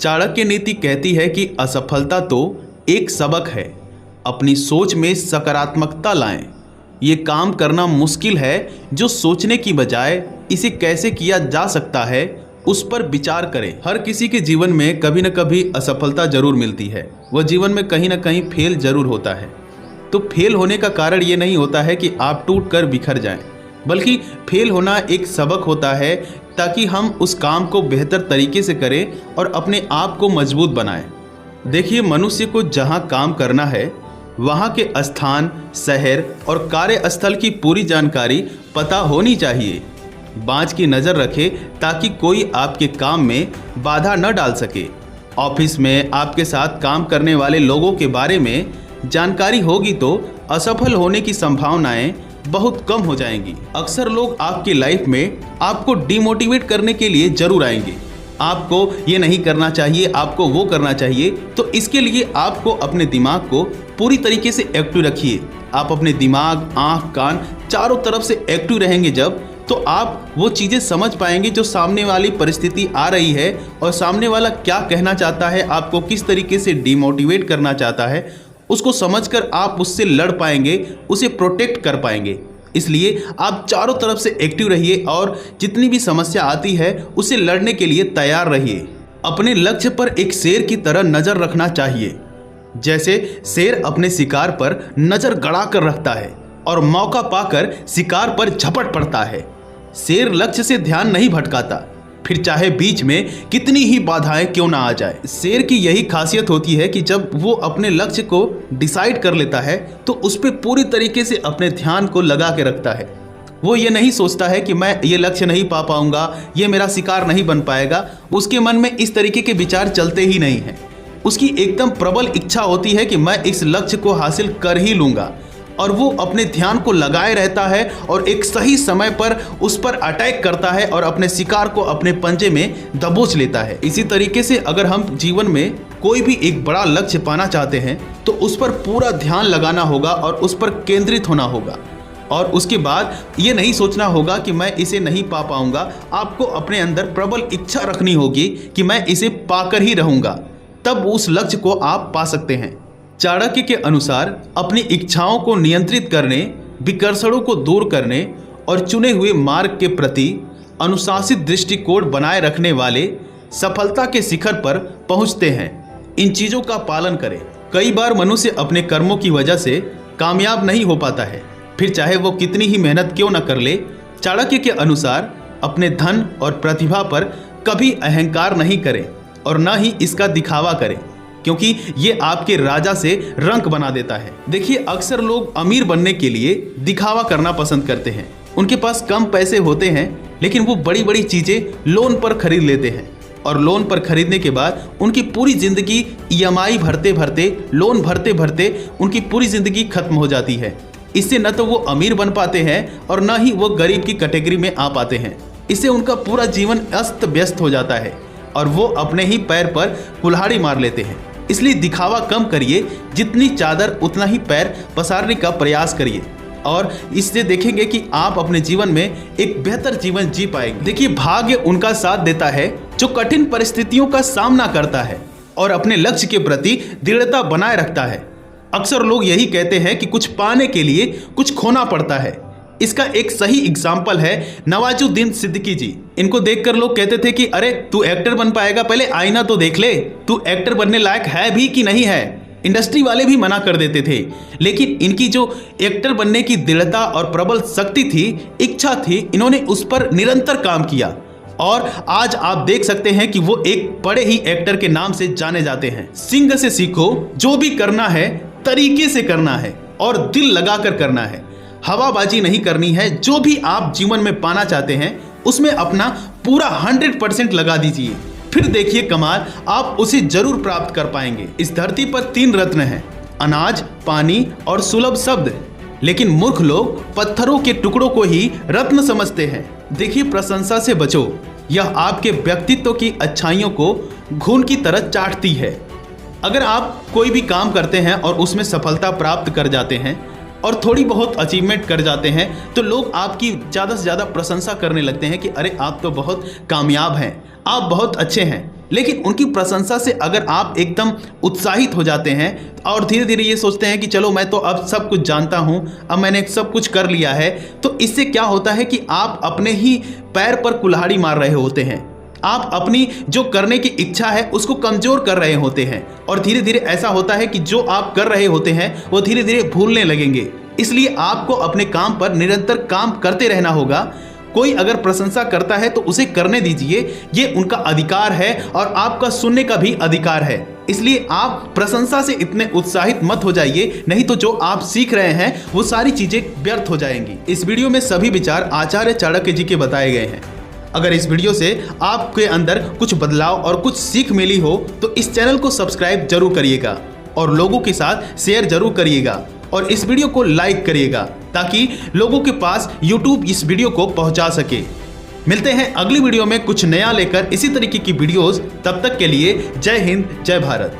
चाणक्य नीति कहती है कि असफलता तो एक सबक है। अपनी सोच में सकारात्मकता लाएं। ये काम करना मुश्किल है जो सोचने की बजाय इसे कैसे किया जा सकता है उस पर विचार करें। हर किसी के जीवन में कभी न कभी असफलता जरूर मिलती है। वह जीवन में कहीं ना कहीं फेल जरूर होता है। तो फेल होने का कारण ये नहीं होता है कि आप टूट कर बिखर जाएं, बल्कि फेल होना एक सबक होता है ताकि हम उस काम को बेहतर तरीके से करें और अपने आप को मजबूत बनाएं। देखिए, मनुष्य को जहां काम करना है वहां के स्थान, शहर और कार्यस्थल की पूरी जानकारी पता होनी चाहिए। बाँझ की नज़र रखें ताकि कोई आपके काम में बाधा न डाल सके। ऑफिस में आपके साथ काम करने वाले लोगों के बारे में जानकारी होगी तो असफल होने की संभावनाएं बहुत कम हो जाएंगी। अक्सर लोग आपकी लाइफ में आपको डिमोटिवेट करने के लिए जरूर आएंगे। आपको ये नहीं करना चाहिए, आपको वो करना चाहिए। तो इसके लिए आपको अपने दिमाग को पूरी तरीके से एक्टिव रखिए। आप अपने दिमाग, आँख, कान चारों तरफ से एक्टिव रहेंगे जब, तो आप वो चीज़ें समझ पाएंगे जो सामने वाली परिस्थिति आ रही है और सामने वाला क्या कहना चाहता है, आपको किस तरीके से डिमोटिवेट करना चाहता है। उसको समझकर आप उससे लड़ पाएंगे, उसे प्रोटेक्ट कर पाएंगे। इसलिए आप चारों तरफ से एक्टिव रहिए और जितनी भी समस्या आती है उसे लड़ने के लिए तैयार रहिए। अपने लक्ष्य पर एक शेर की तरह नज़र रखना चाहिए। जैसे शेर अपने शिकार पर नज़र गड़ा कर रखता है और मौका पाकर शिकार पर झपट पड़ता है। शेर लक्ष्य से ध्यान नहीं भटकाता, फिर चाहे बीच में कितनी ही बाधाएं क्यों ना आ जाए। शेर की यही खासियत होती है कि जब वो अपने लक्ष्य को डिसाइड कर लेता है तो उस पर पूरी तरीके से अपने ध्यान को लगा के रखता है। वो ये नहीं सोचता है कि मैं ये लक्ष्य नहीं पा पाऊंगा, ये मेरा शिकार नहीं बन पाएगा। उसके मन में इस तरीके के विचार चलते ही नहीं हैं। उसकी एकदम प्रबल इच्छा होती है कि मैं इस लक्ष्य को हासिल कर ही लूँगा, और वो अपने ध्यान को लगाए रहता है और एक सही समय पर उस पर अटैक करता है और अपने शिकार को अपने पंजे में दबोच लेता है। इसी तरीके से अगर हम जीवन में कोई भी एक बड़ा लक्ष्य पाना चाहते हैं तो उस पर पूरा ध्यान लगाना होगा और उस पर केंद्रित होना होगा। और उसके बाद ये नहीं सोचना होगा कि मैं इसे नहीं पा पाऊंगा। आपको अपने अंदर प्रबल इच्छा रखनी होगी कि मैं इसे पाकर ही रहूंगा, तब उस लक्ष्य को आप पा सकते हैं। चाणक्य के अनुसार अपनी इच्छाओं को नियंत्रित करने, विकर्षणों को दूर करने और चुने हुए मार्ग के प्रति अनुशासित दृष्टिकोण बनाए रखने वाले सफलता के शिखर पर पहुंचते हैं। इन चीज़ों का पालन करें। कई बार मनुष्य अपने कर्मों की वजह से कामयाब नहीं हो पाता है, फिर चाहे वो कितनी ही मेहनत क्यों न कर ले। चाणक्य के अनुसार अपने धन और प्रतिभा पर कभी अहंकार नहीं करें और न ही इसका दिखावा करें, क्योंकि ये आपके राजा से रंक बना देता है। देखिए, अक्सर लोग अमीर बनने के लिए दिखावा करना पसंद करते हैं। उनके पास कम पैसे होते हैं लेकिन वो बड़ी बड़ी चीज़ें लोन पर खरीद लेते हैं और लोन पर खरीदने के बाद उनकी पूरी ज़िंदगी ईएमआई भरते भरते, लोन भरते भरते उनकी पूरी ज़िंदगी खत्म हो जाती है। इससे न तो वो अमीर बन पाते हैं और न ही वो गरीब की कैटेगरी में आ पाते हैं। इससे उनका पूरा जीवन अस्त व्यस्त हो जाता है और वो अपने ही पैर पर कुल्हाड़ी मार लेते हैं। इसलिए दिखावा कम करिए, जितनी चादर उतना ही पैर पसारने का प्रयास करिए और इससे देखेंगे कि आप अपने जीवन में एक बेहतर जीवन जी पाएंगे। देखिए, भाग्य उनका साथ देता है जो कठिन परिस्थितियों का सामना करता है और अपने लक्ष्य के प्रति दृढ़ता बनाए रखता है। अक्सर लोग यही कहते हैं कि कुछ पाने के लिए कुछ खोना पड़ता है। इसका एक सही एग्जाम्पल है नवाजुद्दीन सिद्दीकी जी। इनको देखकर लोग कहते थे कि अरे तू एक्टर बन पाएगा, पहले आईना तो देख ले, तू एक्टर बनने लायक है भी कि नहीं है। इंडस्ट्री वाले भी मना कर देते थे, लेकिन इनकी जो एक्टर बनने की दृढ़ता और प्रबल शक्ति थी, इच्छा थी, इन्होंने उस पर निरंतर काम किया और आज आप देख सकते हैं कि वो एक बड़े ही एक्टर के नाम से जाने जाते हैं। सिंह से सीखो, जो भी करना है तरीके से करना है और दिल लगाकर करना है। हवाबाजी नहीं करनी है। जो भी आप जीवन में पाना चाहते हैं उसमें अपना पूरा 100% लगा दीजिए, फिर देखिए कमाल, आप उसे जरूर प्राप्त कर पाएंगे। इस धरती पर 3 रत्न हैं, अनाज, पानी और सुलभ शब्द, लेकिन मूर्ख लोग पत्थरों के टुकड़ों को ही रत्न समझते हैं। देखिए, प्रशंसा से बचो, यह आपके व्यक्तित्व की अच्छाइयों को घून की तरह चाटती है। अगर आप कोई भी काम करते हैं और उसमें सफलता प्राप्त कर जाते हैं और थोड़ी बहुत अचीवमेंट कर जाते हैं तो लोग आपकी ज़्यादा से ज़्यादा प्रशंसा करने लगते हैं कि अरे आप तो बहुत कामयाब हैं, आप बहुत अच्छे हैं। लेकिन उनकी प्रशंसा से अगर आप एकदम उत्साहित हो जाते हैं और धीरे धीरे ये सोचते हैं कि चलो मैं तो अब सब कुछ जानता हूँ, अब मैंने सब कुछ कर लिया है, तो इससे क्या होता है कि आप अपने ही पैर पर कुल्हाड़ी मार रहे होते हैं। आप अपनी जो करने की इच्छा है उसको कमज़ोर कर रहे होते हैं और धीरे धीरे ऐसा होता है कि जो आप कर रहे होते हैं वो धीरे धीरे भूलने लगेंगे। इसलिए आपको अपने काम पर निरंतर काम करते रहना होगा। कोई अगर प्रशंसा करता है तो उसे करने दीजिए, ये उनका अधिकार है और आपका सुनने का भी अधिकार है। इसलिए आप प्रशंसा से इतने उत्साहित मत हो जाइए, नहीं तो जो आप सीख रहे हैं वो सारी चीज़ें व्यर्थ हो जाएंगी। इस वीडियो में सभी विचार आचार्य चाणक्य जी के बताए गए हैं। अगर इस वीडियो से आपके अंदर कुछ बदलाव और कुछ सीख मिली हो तो इस चैनल को सब्सक्राइब जरूर करिएगा और लोगों के साथ शेयर जरूर करिएगा और इस वीडियो को लाइक करिएगा ताकि लोगों के पास YouTube इस वीडियो को पहुंचा सके। मिलते हैं अगली वीडियो में कुछ नया लेकर इसी तरीके की वीडियोस। तब तक के लिए जय हिंद, जय भारत।